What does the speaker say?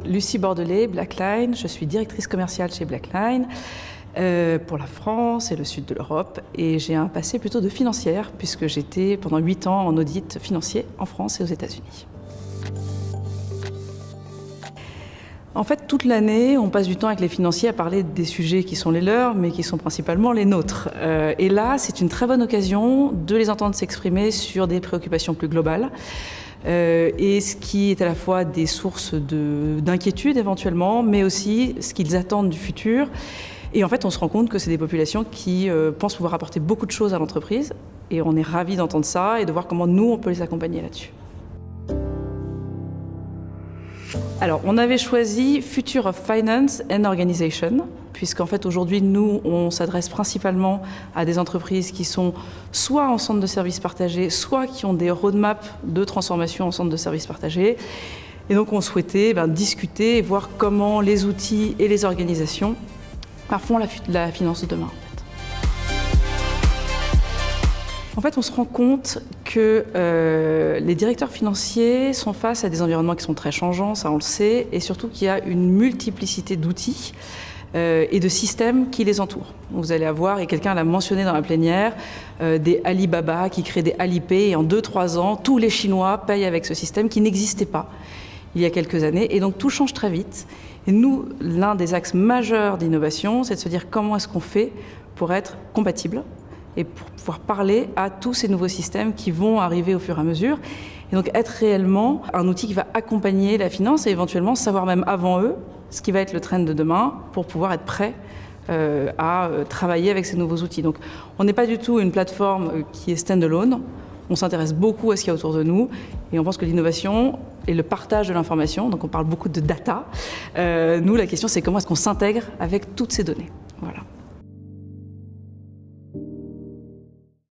Lucie Bordelais, Blackline, je suis directrice commerciale chez Blackline pour la France et le sud de l'Europe. Et j'ai un passé plutôt de financière puisque j'étais pendant 8 ans en audit financier en France et aux États-Unis. En fait, toute l'année, on passe du temps avec les financiers à parler des sujets qui sont les leurs, mais qui sont principalement les nôtres. Et là, c'est une très bonne occasion de les entendre s'exprimer sur des préoccupations plus globales. Et ce qui est à la fois des sources d'inquiétude éventuellement, mais aussi ce qu'ils attendent du futur. Et en fait, on se rend compte que c'est des populations qui pensent pouvoir apporter beaucoup de choses à l'entreprise. Et on est ravis d'entendre ça et de voir comment nous, on peut les accompagner là-dessus. Alors, on avait choisi Future of Finance and Organization, puisqu'en fait, aujourd'hui, nous, on s'adresse principalement à des entreprises qui sont soit en centre de services partagés, soit qui ont des roadmaps de transformation en centre de services partagés. Et donc, on souhaitait discuter et voir comment les outils et les organisations font la finance de demain. En fait, on se rend compte que les directeurs financiers sont face à des environnements qui sont très changeants, ça on le sait, et surtout qu'il y a une multiplicité d'outils et de systèmes qui les entourent. Vous allez avoir, et quelqu'un l'a mentionné dans la plénière, des Alibaba qui créent des Alipay, et en 2-3 ans, tous les Chinois payent avec ce système qui n'existait pas il y a quelques années, et donc tout change très vite. Et nous, l'un des axes majeurs d'innovation, c'est de se dire comment est-ce qu'on fait pour être compatible et pour pouvoir parler à tous ces nouveaux systèmes qui vont arriver au fur et à mesure. Et donc être réellement un outil qui va accompagner la finance et éventuellement savoir même avant eux ce qui va être le trend de demain pour pouvoir être prêt à travailler avec ces nouveaux outils. Donc on n'est pas du tout une plateforme qui est stand-alone, on s'intéresse beaucoup à ce qu'il y a autour de nous et on pense que l'innovation et le partage de l'information, donc on parle beaucoup de data, nous la question c'est comment est-ce qu'on s'intègre avec toutes ces données. Voilà.